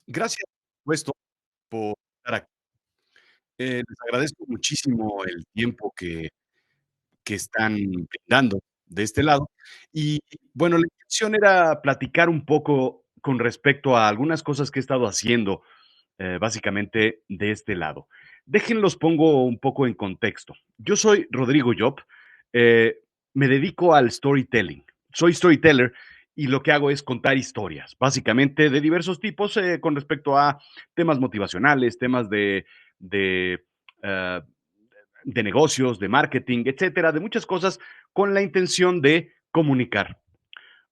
Gracias, por supuesto, por estar aquí. Les agradezco muchísimo el tiempo que están brindando de este lado. Y bueno, la intención era platicar un poco con respecto a algunas cosas que he estado haciendo, básicamente de este lado. Déjenlos pongo un poco en contexto. Yo soy Rodrigo Job, eh, me dedico al storytelling. Soy storyteller y lo que hago es contar historias, básicamente de diversos tipos, con respecto a temas motivacionales, temas de, eh, de negocios, de marketing, etcétera, de muchas cosas con la intención de comunicar.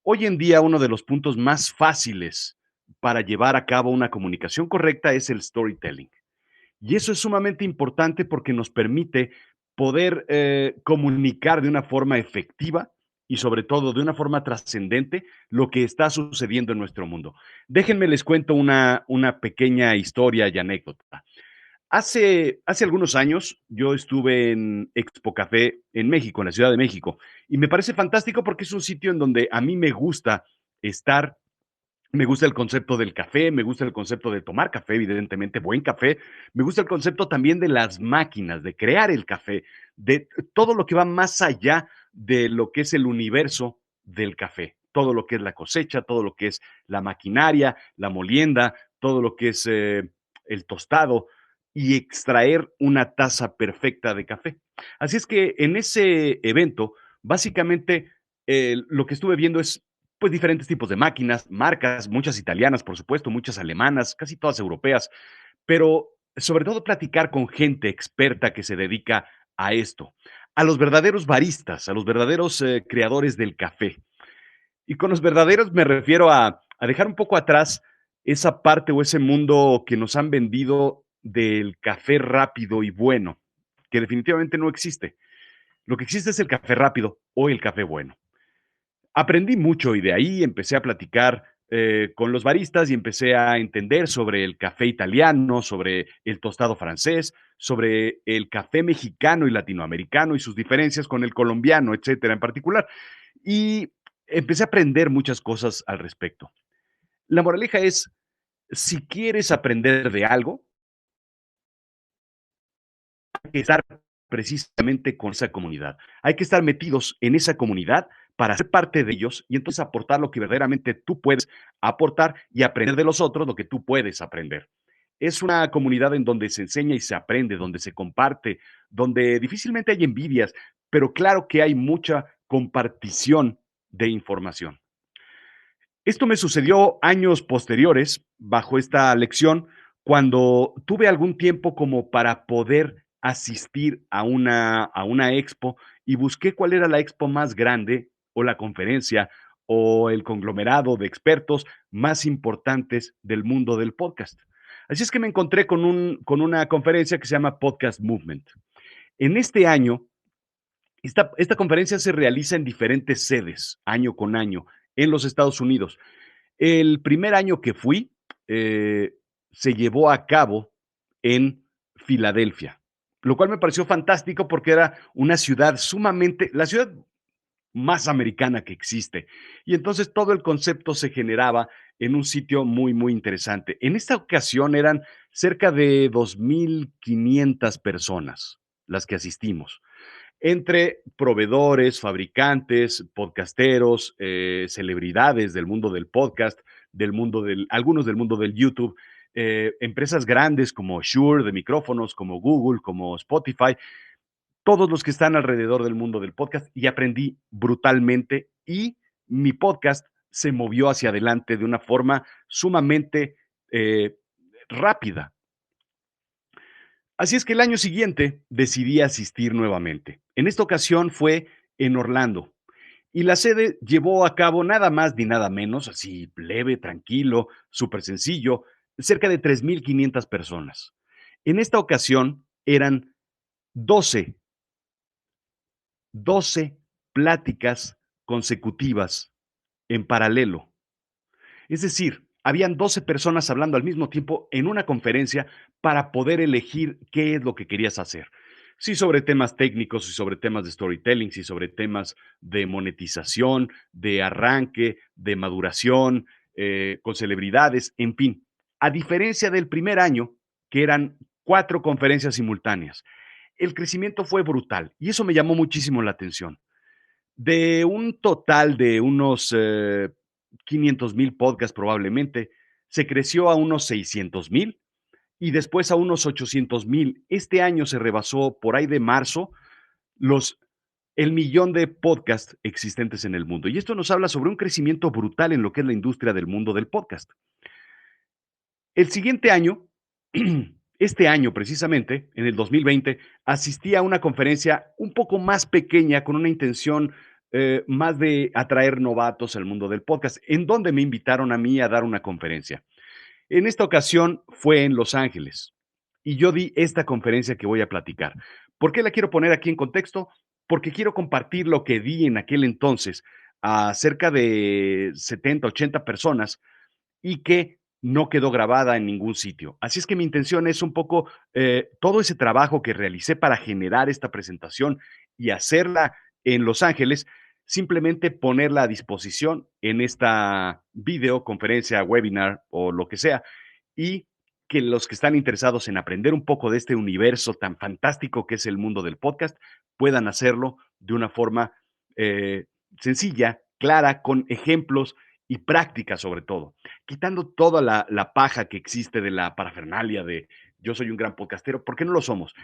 Hoy en día, uno de los puntos más fáciles para llevar a cabo una comunicación correcta es el storytelling. Y eso es sumamente importante porque nos permite poder comunicar de una forma efectiva y sobre todo de una forma trascendente lo que está sucediendo en nuestro mundo. Déjenme les cuento una pequeña historia y anécdota. Hace algunos años yo estuve en Expo Café en México, en la Ciudad de México, y me parece fantástico porque es un sitio en donde a mí me gusta estar. Me gusta el concepto del café, me gusta el concepto de tomar café, evidentemente, buen café. Me gusta el concepto también de las máquinas, de crear el café, de todo lo que va más allá de lo que es el universo del café. Todo lo que es la cosecha, todo lo que es la maquinaria, la molienda, todo lo que es el tostado y extraer una taza perfecta de café. Así es que en ese evento, básicamente, lo que estuve viendo es pues diferentes tipos de máquinas, marcas, muchas italianas, por supuesto, muchas alemanas, casi todas europeas, pero sobre todo platicar con gente experta que se dedica a esto, a los verdaderos baristas, a los verdaderos creadores del café. Y con los verdaderos me refiero a dejar un poco atrás esa parte o ese mundo que nos han vendido del café rápido y bueno, que definitivamente no existe. Lo que existe es el café rápido o el café bueno. Aprendí mucho y de ahí empecé a platicar con los baristas y empecé a entender sobre el café italiano, sobre el tostado francés, sobre el café mexicano y latinoamericano y sus diferencias con el colombiano, etcétera, en particular. Y empecé a aprender muchas cosas al respecto. La moraleja es, si quieres aprender de algo, hay que estar precisamente con esa comunidad. Hay que estar metidos en esa comunidad para ser parte de ellos y entonces aportar lo que verdaderamente tú puedes aportar y aprender de los otros lo que tú puedes aprender. Es una comunidad en donde se enseña y se aprende, donde se comparte, donde difícilmente hay envidias, pero claro que hay mucha compartición de información. Esto me sucedió años posteriores, bajo esta lección, cuando tuve algún tiempo como para poder asistir a una expo y busqué cuál era la expo más grande o la conferencia o el conglomerado de expertos más importantes del mundo del podcast. Así es que me encontré con una conferencia que se llama Podcast Movement. En este año, esta conferencia se realiza en diferentes sedes, año con año, en los Estados Unidos. El primer año que fui, se llevó a cabo en Filadelfia, lo cual me pareció fantástico porque era una ciudad sumamente la ciudad más americana que existe. Y entonces todo el concepto se generaba en un sitio muy, muy interesante. En esta ocasión eran cerca de 2,500 personas las que asistimos entre proveedores, fabricantes, podcasteros, celebridades del mundo del podcast, algunos del mundo del YouTube, empresas grandes como Shure de micrófonos, como Google, como Spotify, todos los que están alrededor del mundo del podcast y aprendí brutalmente y mi podcast se movió hacia adelante de una forma sumamente rápida. Así es que el año siguiente decidí asistir nuevamente. En esta ocasión fue en Orlando y la sede llevó a cabo nada más ni nada menos, así leve, tranquilo, súper sencillo, cerca de 3,500 personas. En esta ocasión eran 12, 12 pláticas consecutivas en paralelo. Es decir, habían 12 personas hablando al mismo tiempo en una conferencia para poder elegir qué es lo que querías hacer. Sí, sobre temas técnicos, y sobre temas de storytelling, sí, sobre temas de monetización, de arranque, de maduración, con celebridades, en fin. a diferencia del primer año, que eran 4 conferencias simultáneas. El crecimiento fue brutal y eso me llamó muchísimo la atención. De un total de unos 500,000 podcasts probablemente, se creció a unos 600,000 y después a unos 800,000. Este año se rebasó por ahí de marzo los el millón de podcasts existentes en el mundo. Y esto nos habla sobre un crecimiento brutal en lo que es la industria del mundo del podcast. El siguiente año, este año precisamente, en el 2020, asistí a una conferencia un poco más pequeña con una intención más de atraer novatos al mundo del podcast, en donde me invitaron a mí a dar una conferencia. En esta ocasión fue en Los Ángeles y yo di esta conferencia que voy a platicar. ¿Por qué la quiero poner aquí en contexto? Porque quiero compartir lo que di en aquel entonces a cerca de 70, 80 personas y que no quedó grabada en ningún sitio. Así es que mi intención es un poco todo ese trabajo que realicé para generar esta presentación y hacerla en Los Ángeles, simplemente ponerla a disposición en esta videoconferencia, webinar o lo que sea, y que los que están interesados en aprender un poco de este universo tan fantástico que es el mundo del podcast puedan hacerlo de una forma eh, sencilla, clara, con ejemplos y práctica sobre todo, quitando toda la paja que existe de la parafernalia de yo soy un gran podcastero, ¿por qué no lo somos?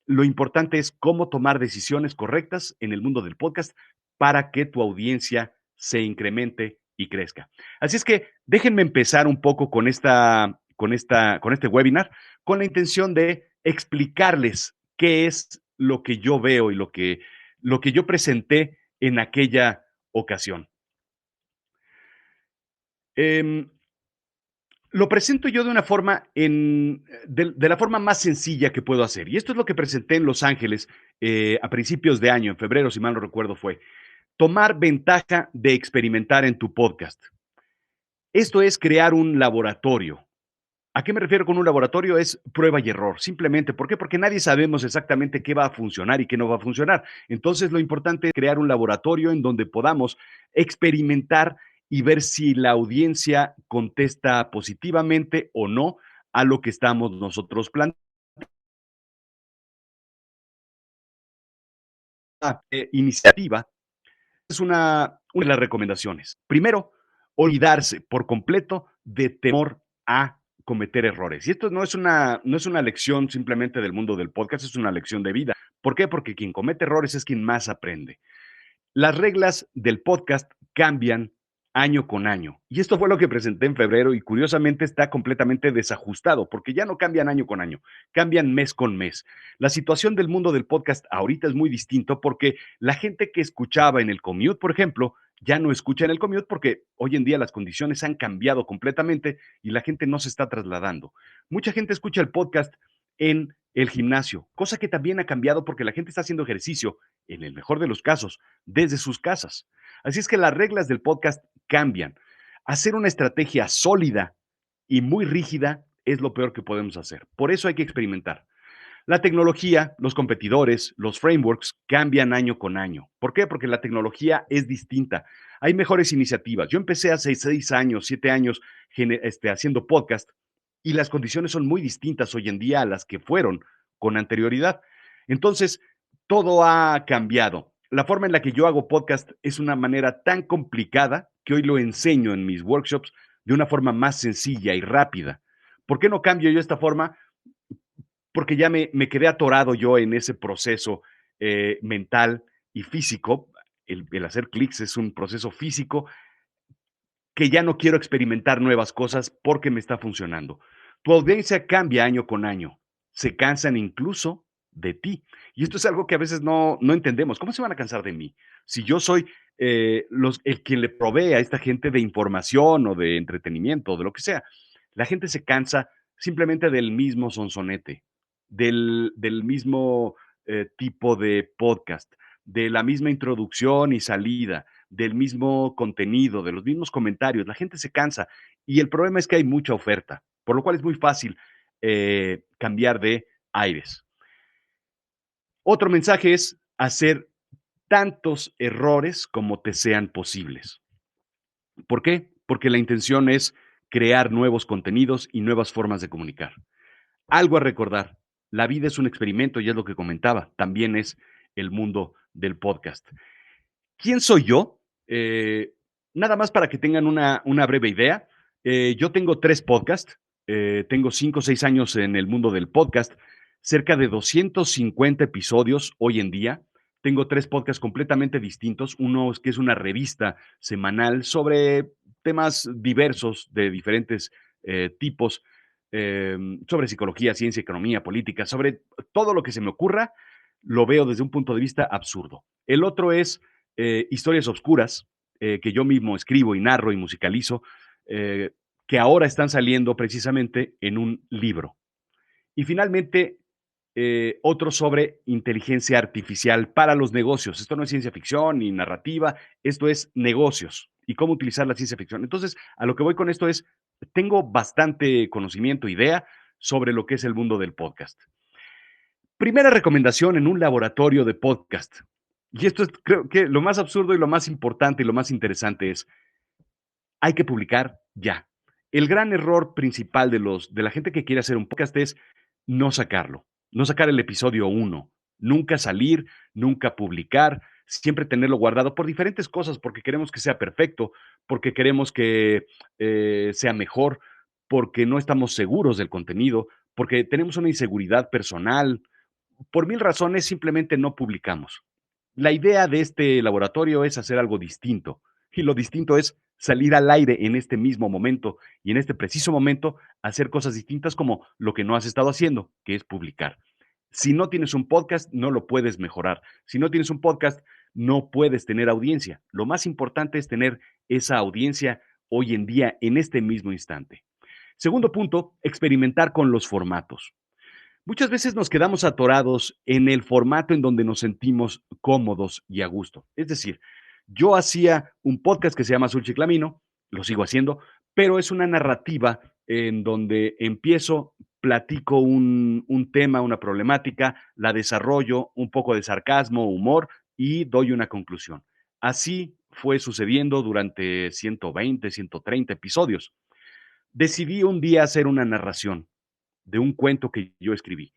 Lo importante es cómo tomar decisiones correctas en el mundo del podcast para que tu audiencia se incremente y crezca. Así es que déjenme empezar un poco con este webinar, con la intención de explicarles qué es lo que yo veo y lo que yo presenté en aquella ocasión. Em, lo presento yo de una forma de la forma más sencilla que puedo hacer. Y esto es lo que presenté en Los Ángeles a principios de año, en febrero, si mal no recuerdo, fue tomar ventaja de experimentar en tu podcast. Esto es crear un laboratorio. ¿A qué me refiero con un laboratorio? Es prueba y error, simplemente. ¿Por qué? Porque nadie sabemos exactamente qué va a funcionar y qué no va a funcionar. Entonces, lo importante es crear un laboratorio en donde podamos experimentar y ver si la audiencia contesta positivamente o no a lo que estamos nosotros planteando. Iniciativa es una de las recomendaciones. Primero, olvidarse por completo de temor a cometer errores. Y esto no es una lección simplemente del mundo del podcast, es una lección de vida. ¿Por qué? Porque quien comete errores es quien más aprende. Las reglas del podcast cambian año con año. Y esto fue lo que presenté en febrero y curiosamente está completamente desajustado porque ya no cambian año con año, cambian mes con mes. La situación del mundo del podcast ahorita es muy distinto porque la gente que escuchaba en el commute, por ejemplo, ya no escucha en el commute porque hoy en día las condiciones han cambiado completamente y la gente no se está trasladando. Mucha gente escucha el podcast en el gimnasio, cosa que también ha cambiado porque la gente está haciendo ejercicio, en el mejor de los casos, desde sus casas. Así es que las reglas del podcast cambian. Hacer una estrategia sólida y muy rígida es lo peor que podemos hacer. Por eso hay que experimentar. La tecnología, los competidores, los frameworks cambian año con año. ¿Por qué? Porque la tecnología es distinta. Hay mejores iniciativas. Yo empecé hace 6 años, 7 años haciendo podcast y las condiciones son muy distintas hoy en día a las que fueron con anterioridad. Entonces, todo ha cambiado. La forma en la que yo hago podcast es una manera tan complicada que hoy lo enseño en mis workshops de una forma más sencilla y rápida. ¿Por qué no cambio yo esta forma? Porque ya me quedé atorado yo en ese proceso mental y físico. El hacer clics es un proceso físico que ya no quiero experimentar nuevas cosas porque me está funcionando. Tu audiencia cambia año con año. Se cansan incluso de ti. Y esto es algo que a veces no entendemos. ¿Cómo se van a cansar de mí? Si yo soy el quien le provee a esta gente de información o de entretenimiento o de lo que sea, la gente se cansa simplemente del mismo sonsonete, del mismo tipo de podcast, de la misma introducción y salida, del mismo contenido, de los mismos comentarios. La gente se cansa y el problema es que hay mucha oferta, por lo cual es muy fácil cambiar de aires. Otro mensaje es hacer tantos errores como te sean posibles. ¿Por qué? Porque la intención es crear nuevos contenidos y nuevas formas de comunicar. Algo a recordar, la vida es un experimento y es lo que comentaba, también es el mundo del podcast. ¿Quién soy yo? Nada más para que tengan una breve idea. Yo tengo 3 podcasts, tengo 5 o 6 años en el mundo del podcast, cerca de 250 episodios hoy en día. Tengo 3 podcasts completamente distintos. Uno es que es una revista semanal sobre temas diversos de diferentes tipos, sobre psicología, ciencia, economía, política, sobre todo lo que se me ocurra, lo veo desde un punto de vista absurdo. El otro es historias obscuras que yo mismo escribo y narro y musicalizo, eh, que ahora están saliendo precisamente en un libro. Y finalmente, otro sobre inteligencia artificial para los negocios. Esto no es ciencia ficción ni narrativa, esto es negocios y cómo utilizar la ciencia ficción. Entonces, a lo que voy con esto es, tengo bastante conocimiento, idea sobre lo que es el mundo del podcast. Primera recomendación en un laboratorio de podcast. Y esto es, creo que lo más absurdo y lo más importante y lo más interesante es, hay que publicar ya. El gran error principal de la gente que quiere hacer un podcast es no sacarlo, no sacar el episodio uno, nunca salir, nunca publicar, siempre tenerlo guardado por diferentes cosas, porque queremos que sea perfecto, porque queremos que sea mejor, porque no estamos seguros del contenido, porque tenemos una inseguridad personal, por mil razones simplemente no publicamos. La idea de este laboratorio es hacer algo distinto y lo distinto es salir al aire en este mismo momento y en este preciso momento hacer cosas distintas como lo que no has estado haciendo, que es publicar. Si no tienes un podcast, no lo puedes mejorar. Si no tienes un podcast, no puedes tener audiencia. Lo más importante es tener esa audiencia hoy en día, en este mismo instante. Segundo punto, experimentar con los formatos. Muchas veces nos quedamos atorados en el formato en donde nos sentimos cómodos y a gusto. Es decir, yo hacía un podcast que se llama Azul Chiclamino, lo sigo haciendo, pero es una narrativa en donde empiezo, platico un tema, una problemática, la desarrollo, un poco de sarcasmo, humor y doy una conclusión. Así fue sucediendo durante 120, 130 episodios. Decidí un día hacer una narración de un cuento que yo escribí.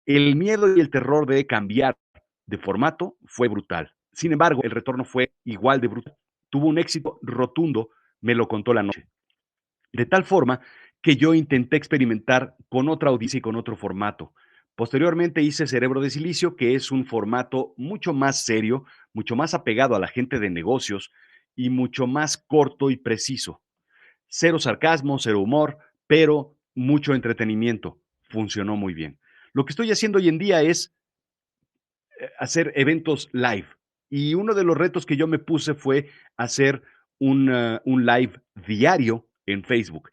El miedo y el terror de cambiar de formato fue brutal. Sin embargo, el retorno fue igual de brutal. Tuvo un éxito rotundo, me lo contó la noche. De tal forma que yo intenté experimentar con otra audiencia y con otro formato. Posteriormente hice Cerebro de Silicio, que es un formato mucho más serio, mucho más apegado a la gente de negocios y mucho más corto y preciso. Cero sarcasmo, cero humor, pero mucho entretenimiento. Funcionó muy bien. Lo que estoy haciendo hoy en día es hacer eventos live. Y uno de los retos que yo me puse fue hacer un live diario en Facebook.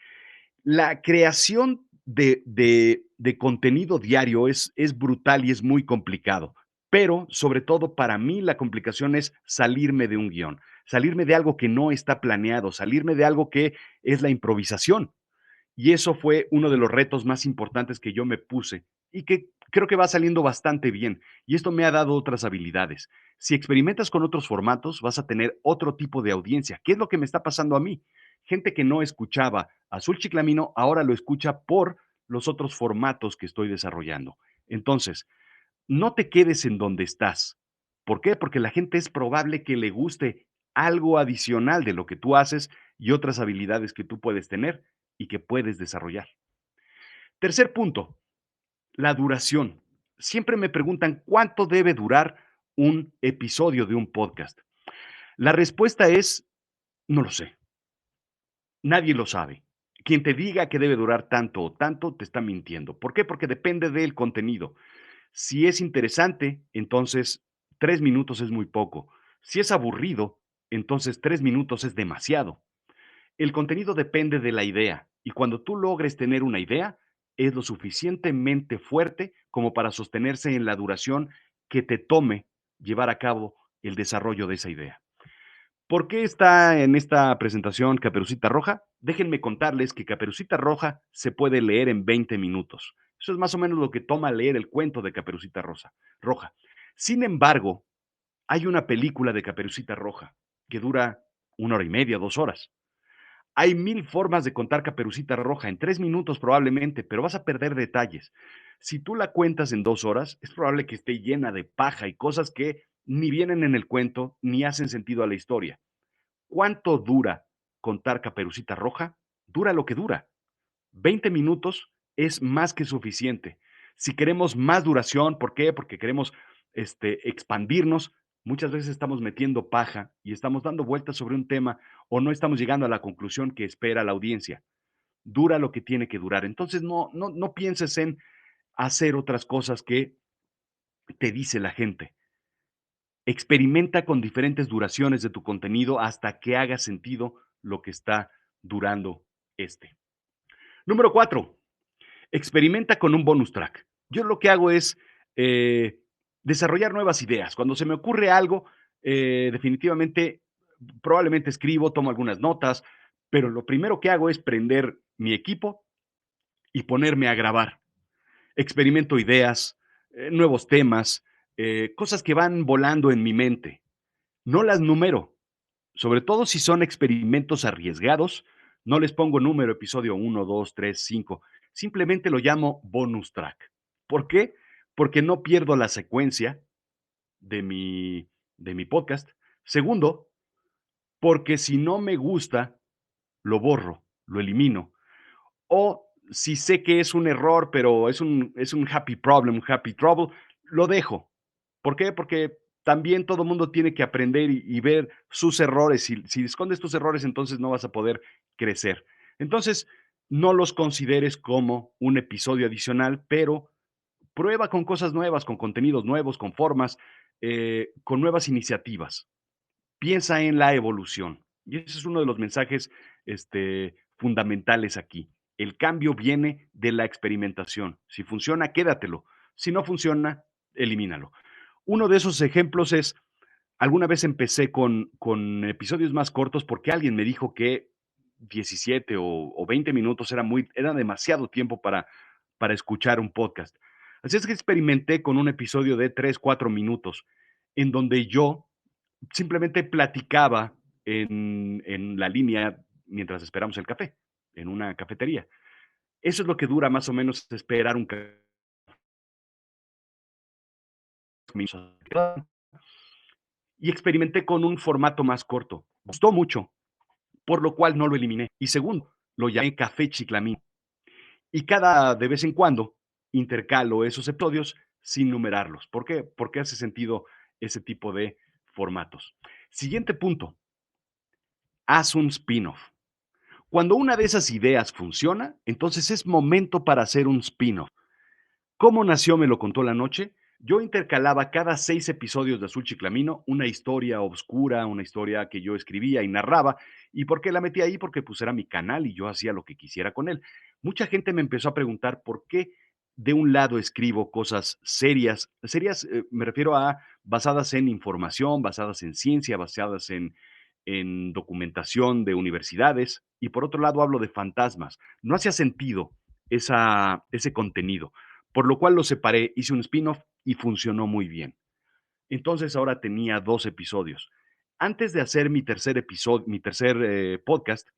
La creación de contenido diario es brutal y es muy complicado, pero sobre todo para mí la complicación es salirme de un guión, salirme de algo que no está planeado, salirme de algo que es la improvisación. Y eso fue uno de los retos más importantes que yo me puse y que creo que va saliendo bastante bien. Y esto me ha dado otras habilidades. Si experimentas con otros formatos, vas a tener otro tipo de audiencia. ¿Qué es lo que me está pasando a mí? Gente que no escuchaba Azul Chiclamino ahora lo escucha por los otros formatos que estoy desarrollando. Entonces, no te quedes en donde estás. ¿Por qué? Porque la gente es probable que le guste algo adicional de lo que tú haces y otras habilidades que tú puedes tener y que puedes desarrollar. Tercer punto, la duración. Siempre me preguntan cuánto debe durar un episodio de un podcast. La respuesta es, no lo sé. Nadie lo sabe. Quien te diga que debe durar tanto o tanto te está mintiendo. ¿Por qué? Porque depende del contenido. Si es interesante, entonces 3 minutos es muy poco. Si es aburrido, entonces 3 minutos es demasiado. El contenido depende de la idea y cuando tú logres tener una idea, es lo suficientemente fuerte como para sostenerse en la duración que te tome llevar a cabo el desarrollo de esa idea. ¿Por qué está en esta presentación Caperucita Roja? Déjenme contarles que Caperucita Roja se puede leer en 20 minutos. Eso es más o menos lo que toma leer el cuento de Caperucita Roja. Sin embargo, hay una película de Caperucita Roja que dura 1 hora y media, 2 horas. Hay 1000 formas de contar Caperucita Roja, en 3 minutos probablemente, pero vas a perder detalles. Si tú la cuentas en 2 horas, es probable que esté llena de paja y cosas que ni vienen en el cuento, ni hacen sentido a la historia. ¿Cuánto dura contar Caperucita Roja? Dura lo que dura. 20 minutos es más que suficiente. Si queremos más duración, ¿por qué? Porque queremos expandirnos. Muchas veces estamos metiendo paja y estamos dando vueltas sobre un tema o no estamos llegando a la conclusión que espera la audiencia. Dura lo que tiene que durar. Entonces no pienses en hacer otras cosas que te dice la gente. Experimenta con diferentes duraciones de tu contenido hasta que haga sentido lo que está durando este. Número 4. Experimenta con un bonus track. Yo lo que hago es desarrollar nuevas ideas. Cuando se me ocurre algo, definitivamente, probablemente escribo, tomo algunas notas, pero lo primero que hago es prender mi equipo y ponerme a grabar. Experimento ideas, nuevos temas, cosas que van volando en mi mente. No las numero, sobre todo si son experimentos arriesgados, no les pongo número, episodio 1, 2, 3, 5. Simplemente lo llamo bonus track. ¿Por qué? Porque no pierdo la secuencia de mi podcast. Segundo, porque si no me gusta, lo borro, lo elimino. O si sé que es un error, pero es un happy problem, un happy trouble, lo dejo. ¿Por qué? Porque también todo el mundo tiene que aprender y ver sus errores. Si escondes tus errores, entonces no vas a poder crecer. Entonces, no los consideres como un episodio adicional, pero prueba con cosas nuevas, con contenidos nuevos, con formas, con nuevas iniciativas. Piensa en la evolución. Y ese es uno de los mensajes fundamentales aquí. El cambio viene de la experimentación. Si funciona, quédatelo. Si no funciona, elimínalo. Uno de esos ejemplos es, alguna vez empecé con episodios más cortos porque alguien me dijo que 17 o 20 minutos era demasiado tiempo para escuchar un podcast. Así es que experimenté con un episodio de 3 4 minutos, en donde yo simplemente platicaba en la línea mientras esperamos el café, en una cafetería. Eso es lo que dura más o menos esperar un café. Y experimenté con un formato más corto. Gustó mucho, por lo cual no lo eliminé. Y segundo, lo llamé Café Chiclamín. Y cada de vez en cuando intercalo esos episodios sin numerarlos. ¿Por qué? Porque hace sentido ese tipo de formatos. Siguiente punto, haz un spin-off. Cuando una de esas ideas funciona, entonces es momento para hacer un spin-off. ¿Cómo nació Me lo contó la noche? Yo intercalaba cada 6 episodios de Azul Chiclamino una historia oscura, una historia que yo escribía y narraba. ¿Y por qué la metí ahí? Porque pues era mi canal y yo hacía lo que quisiera con él. Mucha gente me empezó a preguntar por qué de un lado escribo cosas serias, serias me refiero a basadas en información, basadas en ciencia, basadas en documentación de universidades, y por otro lado hablo de fantasmas. No hacía sentido ese contenido, por lo cual lo separé, hice un spin-off y funcionó muy bien. Entonces ahora tenía 2 episodios. Antes de hacer mi tercer episodio, mi tercer podcast,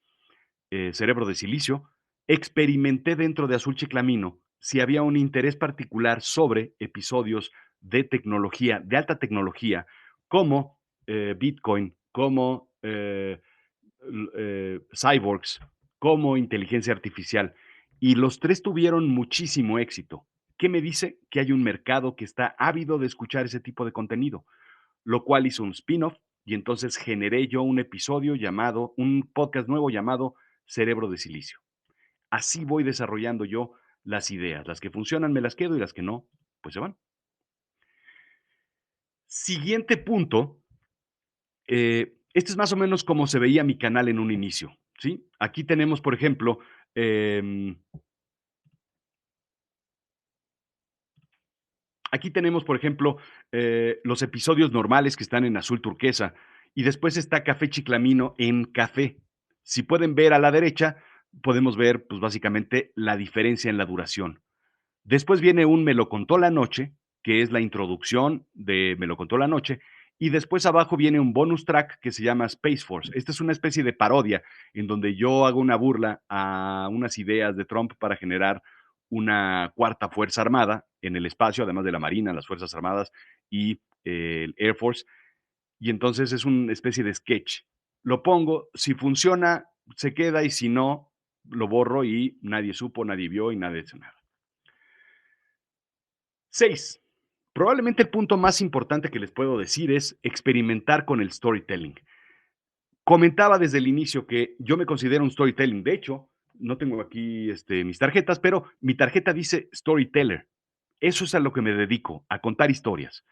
Cerebro de Silicio, experimenté dentro de Azul Chiclamino si había un interés particular sobre episodios de tecnología, de alta tecnología, como Bitcoin, como cyborgs, como inteligencia artificial. Y los 3 tuvieron muchísimo éxito. ¿Qué me dice? Que hay un mercado que está ávido de escuchar ese tipo de contenido, lo cual hizo un spin-off y entonces generé yo un podcast nuevo llamado Cerebro de Silicio. Así voy desarrollando yo las ideas. Las que funcionan me las quedo y las que no, pues se van. Siguiente punto, este es más o menos como se veía mi canal en un inicio, ¿sí? Aquí tenemos, por ejemplo, em, los episodios normales que están en azul turquesa y después está Café Chiclamino en café. Si pueden ver a la derecha, podemos ver, pues básicamente, la diferencia en la duración. Después viene un Me lo contó la noche, que es la introducción de Me lo contó la noche, y después abajo viene un bonus track que se llama Space Force. Esta es una especie de parodia en donde yo hago una burla a unas ideas de Trump para generar una cuarta fuerza armada en el espacio, además de la Marina, las Fuerzas Armadas y el Air Force. Y entonces es una especie de sketch. Lo pongo, si funciona, se queda, y si no, lo borro y nadie supo, nadie vio y nadie hizo nada. 6. Probablemente el punto más importante que les puedo decir es experimentar con el storytelling. Comentaba desde el inicio que yo me considero un storytelling. De hecho, no tengo aquí mis tarjetas, pero mi tarjeta dice storyteller. Eso es a lo que me dedico, a contar historias.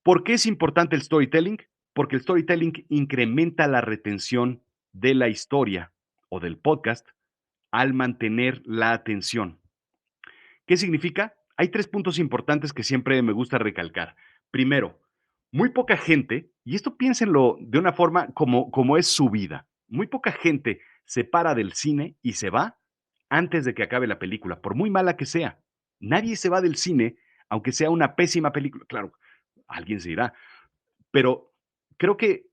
¿Por qué es importante el storytelling? Porque el storytelling incrementa la retención de la historia o del podcast al mantener la atención. ¿Qué significa? Hay 3 puntos importantes que siempre me gusta recalcar. Primero, muy poca gente, y esto piénsenlo de una forma como es su vida, muy poca gente se para del cine y se va antes de que acabe la película, por muy mala que sea. Nadie se va del cine, aunque sea una pésima película. Claro, alguien se irá, pero creo que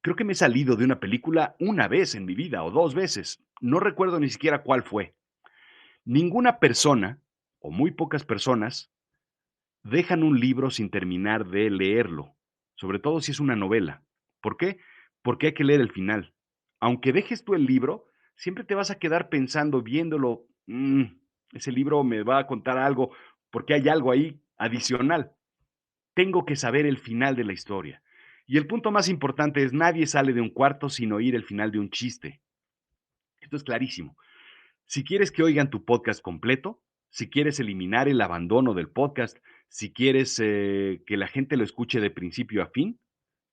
creo que me he salido de una película una vez en mi vida o 2 veces. No recuerdo ni siquiera cuál fue. Ninguna persona, o muy pocas personas, dejan un libro sin terminar de leerlo, sobre todo si es una novela. ¿Por qué? Porque hay que leer el final. Aunque dejes tú el libro, siempre te vas a quedar pensando, viéndolo, ese libro me va a contar algo, porque hay algo ahí adicional. Tengo que saber el final de la historia. Y el punto más importante es: nadie sale de un cuarto sin oír el final de un chiste. Esto es clarísimo. Si quieres que oigan tu podcast completo, si quieres eliminar el abandono del podcast, si quieres que la gente lo escuche de principio a fin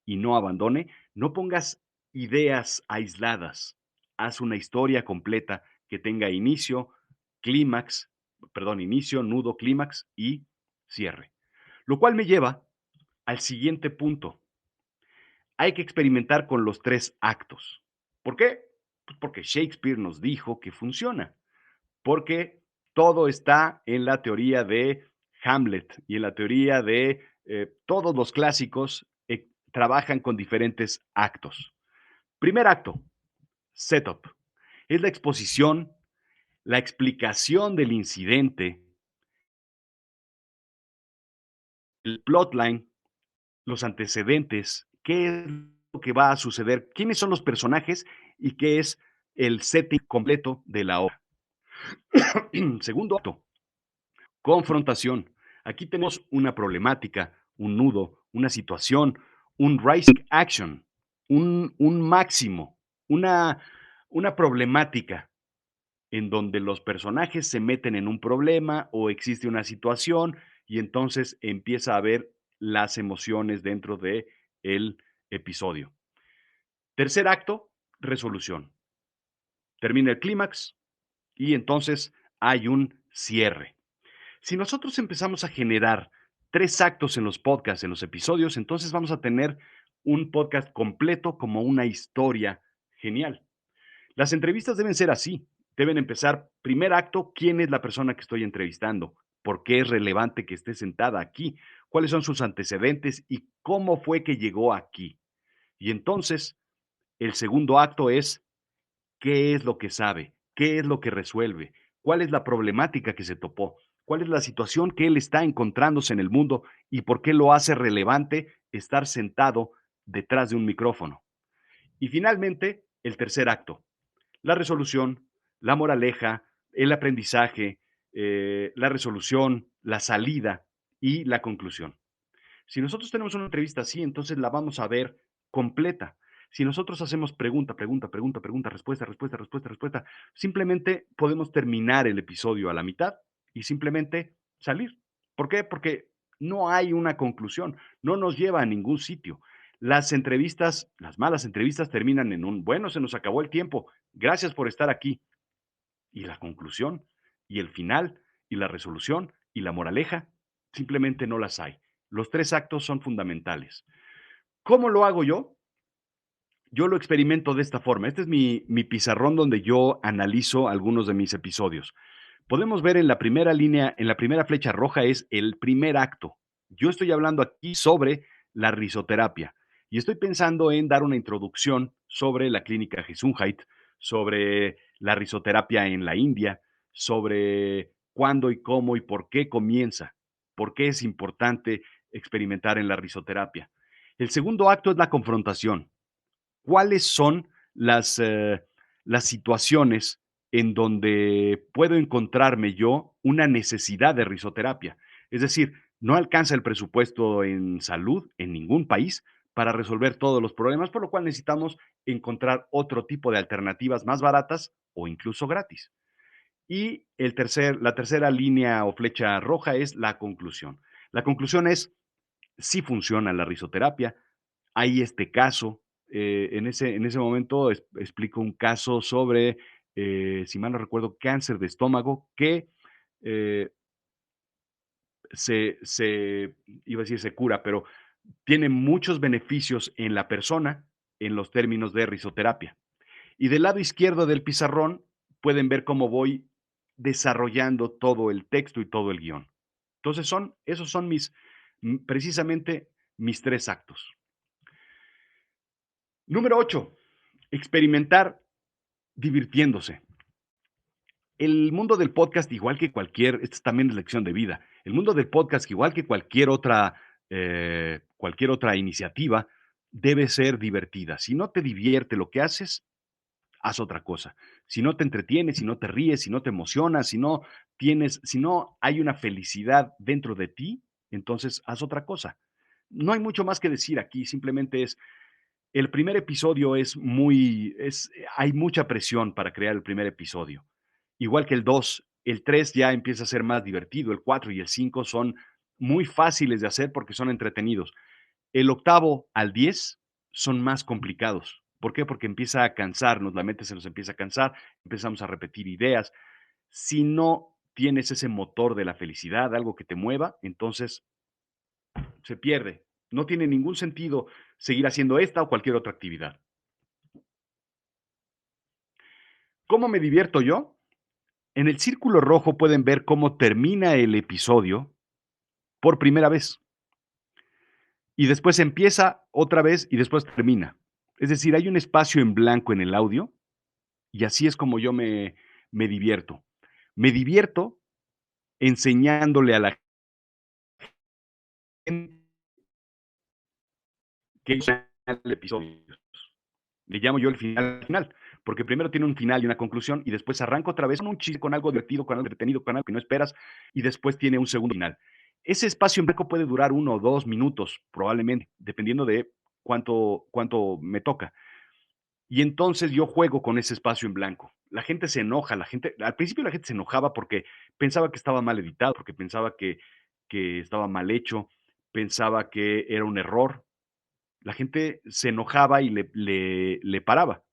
y no abandone, no pongas ideas aisladas. Haz una historia completa que tenga inicio, clímax, perdón, inicio, nudo, clímax y cierre. Lo cual me lleva al siguiente punto. Hay que experimentar con los 3 actos. ¿Por qué? Pues porque Shakespeare nos dijo que funciona. Porque todo está en la teoría de Hamlet y en la teoría de todos los clásicos trabajan con diferentes actos. Primer acto, setup. Es la exposición, la explicación del incidente, el plotline, los antecedentes, qué es lo que va a suceder, quiénes son los personajes y qué es el setting completo de la obra. Segundo acto, confrontación. Aquí tenemos una problemática, un nudo, una situación, un rising action, un máximo, una problemática en donde los personajes se meten en un problema o existe una situación y entonces empieza a haber las emociones dentro de el episodio. Tercer acto, resolución. Termina el clímax y entonces hay un cierre. Si nosotros empezamos a generar 3 actos en los podcasts, en los episodios, entonces vamos a tener un podcast completo como una historia genial. Las entrevistas deben ser así. Deben empezar, primer acto, ¿quién es la persona que estoy entrevistando? ¿Por qué es relevante que esté sentada aquí? ¿Cuáles son sus antecedentes y cómo fue que llegó aquí? Y entonces, el segundo acto es: ¿qué es lo que sabe? ¿Qué es lo que resuelve? ¿Cuál es la problemática que se topó? ¿Cuál es la situación que él está encontrándose en el mundo y por qué lo hace relevante estar sentado detrás de un micrófono? Y finalmente, el tercer acto, la resolución, la moraleja, el aprendizaje, la resolución, la salida y la conclusión. Si nosotros tenemos una entrevista así, entonces la vamos a ver completa. Si nosotros hacemos pregunta, pregunta, pregunta, pregunta, respuesta, respuesta, respuesta, respuesta, simplemente podemos terminar el episodio a la mitad y simplemente salir. ¿Por qué? Porque no hay una conclusión, no nos lleva a ningún sitio. Las entrevistas, las malas entrevistas terminan en un: bueno, se nos acabó el tiempo, gracias por estar aquí. Y la conclusión, y el final, y la resolución, y la moraleja, simplemente no las hay. Los 3 actos son fundamentales. ¿Cómo lo hago yo? Yo lo experimento de esta forma. Este es mi pizarrón donde yo analizo algunos de mis episodios. Podemos ver en la primera línea, en la primera flecha roja es el primer acto. Yo estoy hablando aquí sobre la risoterapia. Y estoy pensando en dar una introducción sobre la clínica Gesundheit, sobre la risoterapia en la India, sobre cuándo y cómo y por qué comienza, por qué es importante experimentar en la risoterapia. El segundo acto es la confrontación. ¿Cuáles son las situaciones en donde puedo encontrarme yo una necesidad de risoterapia? Es decir, no alcanza el presupuesto en salud en ningún país para resolver todos los problemas, por lo cual necesitamos encontrar otro tipo de alternativas más baratas o incluso gratis. Y la tercera línea o flecha roja es la conclusión. La conclusión es si funciona la risoterapia, hay este caso. En ese momento explico un caso sobre, si mal no recuerdo, cáncer de estómago que eh, iba a decir se cura, pero tiene muchos beneficios en la persona en los términos de risoterapia. Y del lado izquierdo del pizarrón pueden ver cómo voy desarrollando todo el texto y todo el guión. Entonces esos son precisamente mis tres actos. Número 8, experimentar divirtiéndose. El mundo del podcast, igual que esta también es lección de vida. El mundo del podcast, igual que cualquier otra iniciativa, debe ser divertida. Si no te divierte lo que haces, haz otra cosa. Si no te entretienes, si no te ríes, si no te emocionas, si no hay una felicidad dentro de ti, entonces haz otra cosa. No hay mucho más que decir aquí, simplemente es el primer episodio hay mucha presión para crear el primer episodio. Igual que el 2, el 3 ya empieza a ser más divertido, el 4 y el 5 son muy fáciles de hacer porque son entretenidos. El octavo al 10 son más complicados. ¿Por qué? Porque empieza a cansarnos, la mente se nos empieza a cansar, empezamos a repetir ideas. Si no tienes ese motor de la felicidad, algo que te mueva, entonces se pierde. No tiene ningún sentido seguir haciendo esta o cualquier otra actividad. ¿Cómo me divierto yo? En el círculo rojo pueden ver cómo termina el episodio por primera vez y después empieza otra vez y después termina. Es decir, hay un espacio en blanco en el audio y así es como yo me divierto. Me divierto enseñándole a la gente que el episodio. Le llamo yo el final, porque primero tiene un final y una conclusión y después arranca otra vez con un chiste, con algo divertido, con algo entretenido, con algo que no esperas y después tiene un segundo final. Ese espacio en blanco puede durar 1 o 2 minutos, probablemente, dependiendo de cuánto me toca. Y entonces yo juego con ese espacio en blanco. La gente se enoja, al principio la gente se enojaba porque pensaba que estaba mal editado, porque pensaba que estaba mal hecho, pensaba que era un error. La gente se enojaba y le paraba.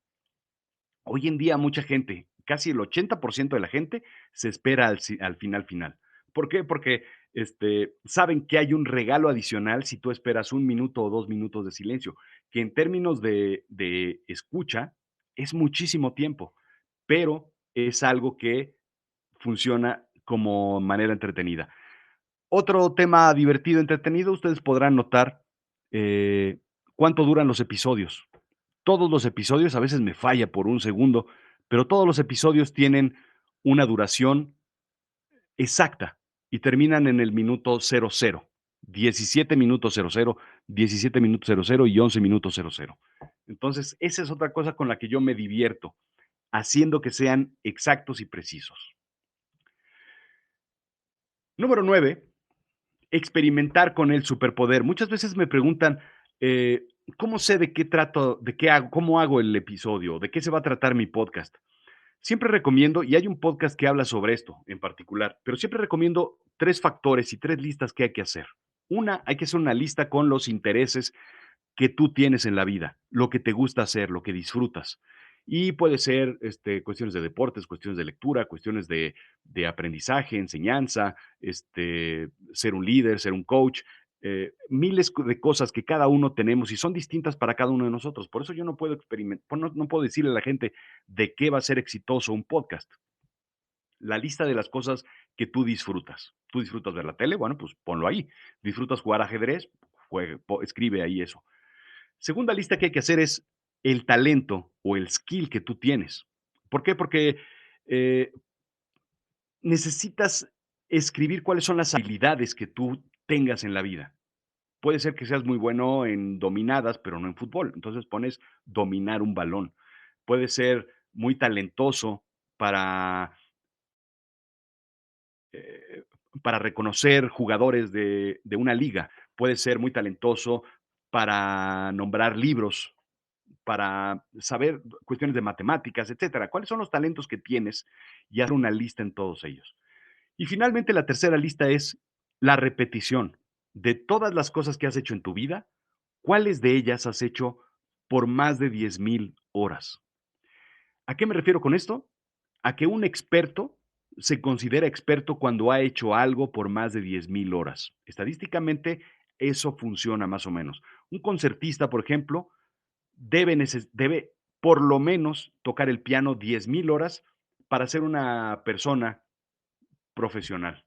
Hoy en día mucha gente, casi el 80% de la gente, se espera al final. ¿Por qué? Porque saben que hay un regalo adicional si tú esperas 1 minuto o 2 minutos de silencio, que en términos de escucha es muchísimo tiempo, pero es algo que funciona como manera entretenida. Otro tema divertido, entretenido, ustedes podrán notar cuánto duran los episodios. Todos los episodios, a veces me falla por un segundo, pero todos los episodios tienen una duración exacta y terminan en el minuto 00, 17 minutos 00, 17 minutos 00 y 11 minutos 00. Entonces, esa es otra cosa con la que yo me divierto, haciendo que sean exactos y precisos. Número 9, experimentar con el superpoder. Muchas veces me preguntan, eh, ¿cómo sé de qué trato, de qué hago, cómo hago el episodio, de qué se va a tratar mi podcast? Siempre recomiendo, y hay un podcast que habla sobre esto en particular, pero siempre recomiendo 3 factores y 3 listas que hay que hacer. Una, hay que hacer una lista con los intereses que tú tienes en la vida, lo que te gusta hacer, lo que disfrutas. Y puede ser cuestiones de deportes, cuestiones de lectura, cuestiones de aprendizaje, enseñanza, ser un líder, ser un coach, miles de cosas que cada uno tenemos y son distintas para cada uno de nosotros. Por eso yo no puedo experimentar, no puedo decirle a la gente de qué va a ser exitoso un podcast. La lista de las cosas que tú disfrutas. ¿Tú disfrutas ver la tele? Bueno, pues ponlo ahí. ¿Disfrutas jugar ajedrez? escribe ahí eso. Segunda lista que hay que hacer es el talento o el skill que tú tienes. ¿Por qué? Porque eh, necesitas escribir cuáles son las habilidades que tú tengas en la vida. Puede ser que seas muy bueno en dominadas, pero no en fútbol. Entonces pones dominar un balón. Puede ser muy talentoso para, eh, para reconocer jugadores de una liga. Puede ser muy talentoso para nombrar libros, para saber cuestiones de matemáticas, etcétera. ¿Cuáles son los talentos que tienes? Y hacer una lista en todos ellos. Y finalmente, la tercera lista es la repetición de todas las cosas que has hecho en tu vida. ¿Cuáles de ellas has hecho por más de 10,000 horas? ¿A qué me refiero con esto? A que un experto se considera experto cuando ha hecho algo por más de 10,000 horas. Estadísticamente, eso funciona más o menos. Un concertista, por ejemplo, debe por lo menos tocar el piano 10,000 horas para ser una persona profesional,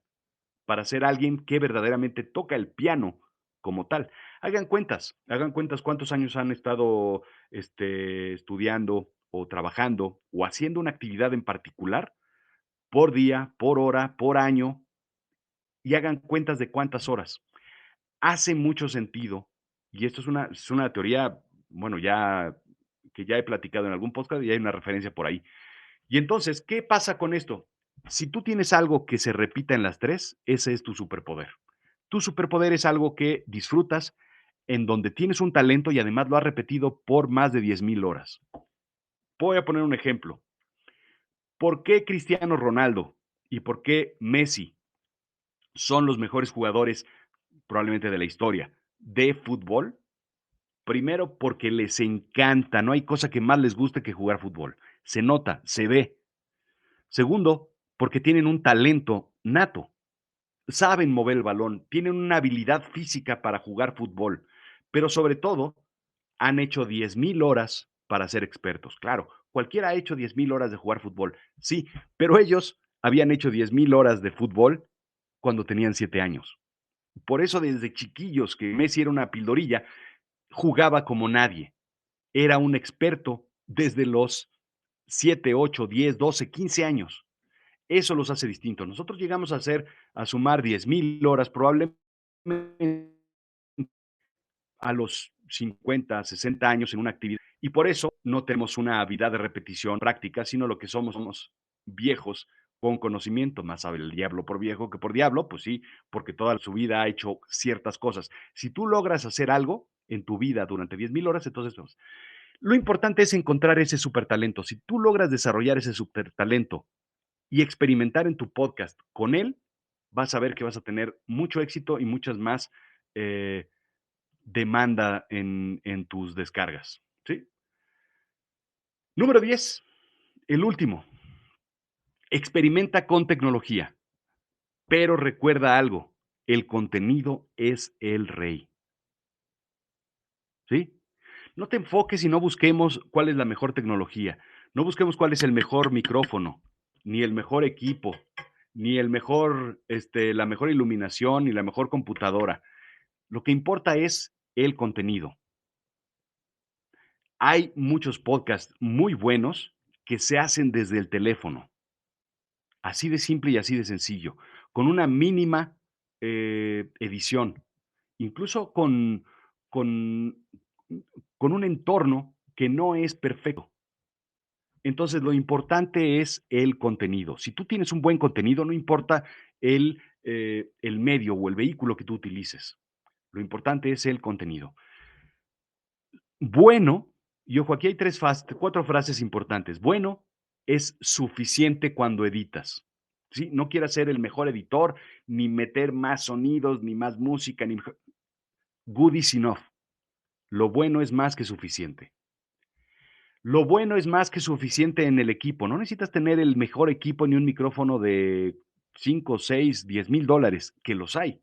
para ser alguien que verdaderamente toca el piano como tal. Hagan cuentas cuántos años han estado estudiando o trabajando o haciendo una actividad en particular por día, por hora, por año, y hagan cuentas de cuántas horas. Hace mucho sentido, y esto es una teoría, bueno, ya que ya he platicado en algún podcast y hay una referencia por ahí. Y entonces, ¿qué pasa con esto? Si tú tienes algo que se repita en las tres, ese es tu superpoder. Tu superpoder es algo que disfrutas, en donde tienes un talento y además lo has repetido por más de 10,000 horas. Voy a poner un ejemplo. ¿Por qué Cristiano Ronaldo y por qué Messi son los mejores jugadores probablemente de la historia de fútbol? Primero, porque les encanta, no hay cosa que más les guste que jugar fútbol. Se nota, se ve. Segundo, porque tienen un talento nato. Saben mover el balón, tienen una habilidad física para jugar fútbol, pero sobre todo han hecho 10,000 horas para ser expertos. Claro, cualquiera ha hecho 10,000 horas de jugar fútbol, sí, pero ellos habían hecho 10,000 horas de fútbol cuando tenían 7 años. Por eso desde chiquillos, que Messi era una pildorilla, jugaba como nadie. Era un experto desde los 7, 8, 10, 12, 15 años. Eso los hace distintos. Nosotros llegamos a sumar 10,000 horas probablemente a los 50, 60 años en una actividad. Y por eso no tenemos una habilidad de repetición práctica, sino lo que somos viejos con conocimiento. Más sabe el diablo por viejo que por diablo, pues sí, porque toda su vida ha hecho ciertas cosas. Si tú logras hacer algo en tu vida durante 10,000 horas, entonces pues, lo importante es encontrar ese supertalento. Si tú logras desarrollar ese supertalento y experimentar en tu podcast con él, vas a ver que vas a tener mucho éxito y muchas más eh, demanda en tus descargas. ¿Sí? Número 10, el último. Experimenta con tecnología, pero recuerda algo, el contenido es el rey. ¿Sí? No te enfoques y no busquemos cuál es la mejor tecnología. No busquemos cuál es el mejor micrófono, ni el mejor equipo, ni el mejor, la mejor iluminación, ni la mejor computadora. Lo que importa es el contenido. Hay muchos podcasts muy buenos que se hacen desde el teléfono. Así de simple y así de sencillo, con una mínima edición, incluso con, con un entorno que no es perfecto. Entonces, lo importante es el contenido. Si tú tienes un buen contenido, no importa el medio o el vehículo que tú utilices. Lo importante es el contenido. Bueno, y ojo, aquí hay cuatro frases importantes. Bueno es suficiente cuando editas. ¿Sí? No quieras ser el mejor editor, ni meter más sonidos, ni más música, ni good is enough. Lo bueno es más que suficiente. Lo bueno es más que suficiente en el equipo. No necesitas tener el mejor equipo ni un micrófono de 5, 6, 10,000 dólares, que los hay.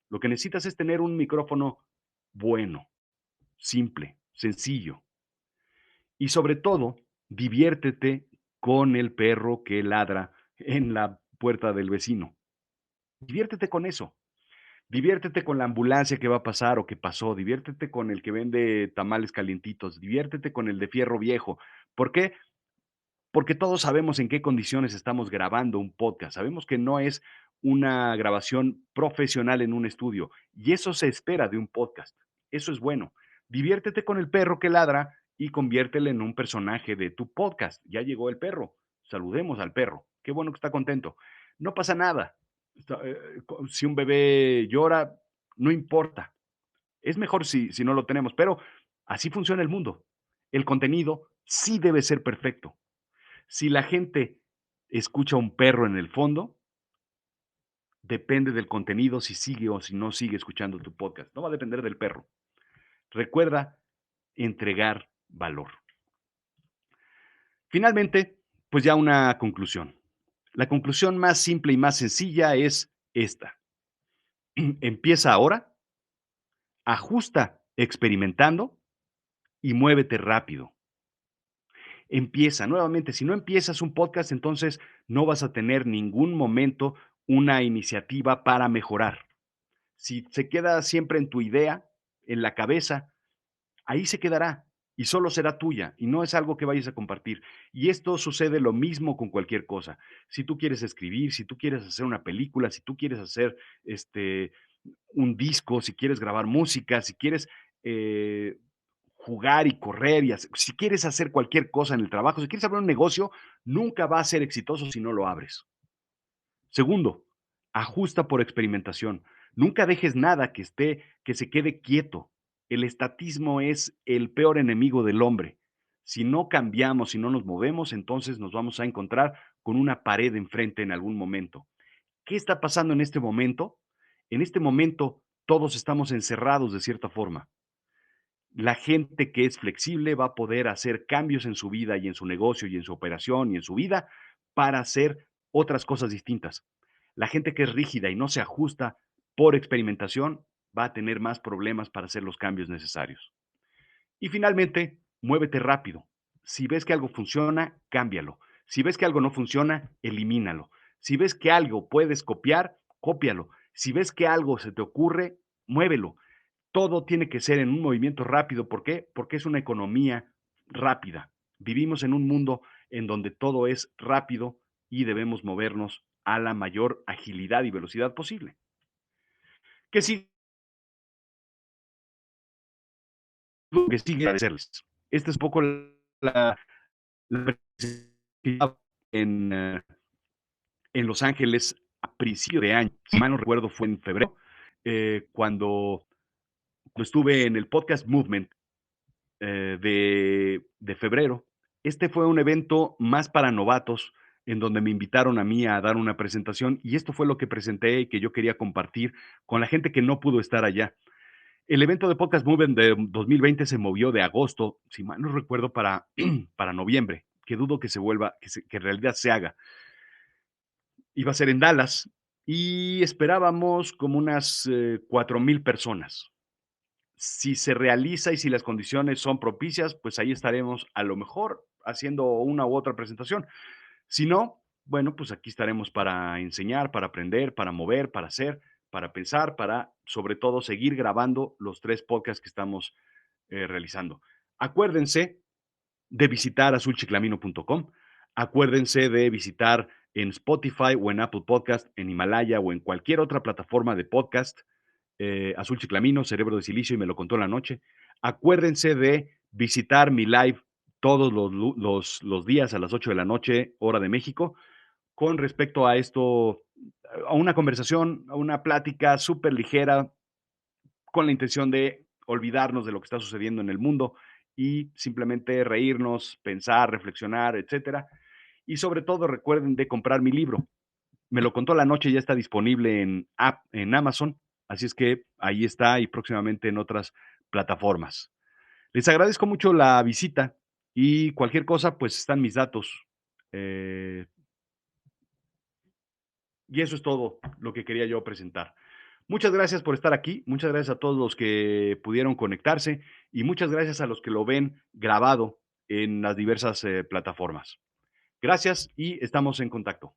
Lo que necesitas es tener un micrófono bueno, simple, sencillo. Y sobre todo, diviértete con el perro que ladra en la puerta del vecino. Diviértete con eso. Diviértete con la ambulancia que va a pasar o que pasó, diviértete con el que vende tamales calientitos, diviértete con el de fierro viejo. ¿Por qué? Porque todos sabemos en qué condiciones estamos grabando un podcast. Sabemos que no es una grabación profesional en un estudio y eso se espera de un podcast. Eso es bueno. Diviértete con el perro que ladra y conviértelo en un personaje de tu podcast. Ya llegó el perro. Saludemos al perro. Qué bueno que está contento. No pasa nada. Si un bebé llora, no importa. Es mejor si no lo tenemos, pero así funciona el mundo. El contenido sí debe ser perfecto. Si la gente escucha un perro en el fondo, depende del contenido si sigue o si no sigue escuchando tu podcast. No va a depender del perro. Recuerda entregar valor. Finalmente, pues ya una conclusión. La conclusión más simple y más sencilla es esta. Empieza ahora, ajusta experimentando y muévete rápido. Empieza nuevamente. Si no empiezas un podcast, entonces no vas a tener ningún momento una iniciativa para mejorar. Si se queda siempre en tu idea, en la cabeza, ahí se quedará y solo será tuya y no es algo que vayas a compartir. Y esto sucede lo mismo con cualquier cosa. Si tú quieres escribir, si tú quieres hacer una película, si tú quieres hacer un disco, si quieres grabar música, si quieres eh, jugar y correr, si quieres hacer cualquier cosa en el trabajo, si quieres abrir un negocio, nunca va a ser exitoso si no lo abres. Segundo, ajusta por experimentación. Nunca dejes nada que se quede quieto. El estatismo es el peor enemigo del hombre. Si no cambiamos, si no nos movemos, entonces nos vamos a encontrar con una pared enfrente en algún momento. ¿Qué está pasando en este momento? En este momento todos estamos encerrados de cierta forma. La gente que es flexible va a poder hacer cambios en su vida y en su negocio y en su operación y en su vida para hacer otras cosas distintas. La gente que es rígida y no se ajusta por experimentación va a tener más problemas para hacer los cambios necesarios. Y finalmente, muévete rápido. Si ves que algo funciona, cámbialo. Si ves que algo no funciona, elimínalo. Si ves que algo puedes copiar, cópialo. Si ves que algo se te ocurre, muévelo. Todo tiene que ser en un movimiento rápido. ¿Por qué? Porque es una economía rápida. Vivimos en un mundo en donde todo es rápido y debemos movernos a la mayor agilidad y velocidad posible. Que sí, que sigue agradecerles. Esta es un poco la en, en Los Ángeles a principio de año, si mal no recuerdo fue en febrero, cuando estuve en el Podcast Movement de febrero. Este fue un evento más para novatos, en donde me invitaron a mí a dar una presentación y esto fue lo que presenté y que yo quería compartir con la gente que no pudo estar allá. El evento de Podcast Movement de 2020 se movió de agosto, si mal no recuerdo, para noviembre, que dudo que se vuelva, que en realidad se haga. Iba a ser en Dallas y esperábamos como unas 4,000 personas. Si se realiza y si las condiciones son propicias, pues ahí estaremos a lo mejor haciendo una u otra presentación. Si no, bueno, pues aquí estaremos para enseñar, para aprender, para mover, para hacer, para pensar, para sobre todo seguir grabando los 3 podcasts que estamos realizando. Acuérdense de visitar azulchiclamino.com. Acuérdense de visitar en Spotify o en Apple Podcast, en Himalaya o en cualquier otra plataforma de podcast, Azul Chiclamino, Cerebro de Silicio y Me lo contó la noche. Acuérdense de visitar mi live todos los días a las 8 de la noche, hora de México, con respecto a esto, a una conversación, a una plática súper ligera, con la intención de olvidarnos de lo que está sucediendo en el mundo y simplemente reírnos, pensar, reflexionar, etcétera. Y sobre todo recuerden de comprar mi libro. Me lo contó la noche, ya está disponible en Amazon, así es que ahí está y próximamente en otras plataformas. Les agradezco mucho la visita y cualquier cosa, pues están mis datos. Eh, y eso es todo lo que quería yo presentar. Muchas gracias por estar aquí, muchas gracias a todos los que pudieron conectarse y muchas gracias a los que lo ven grabado en las diversas plataformas. Gracias y estamos en contacto.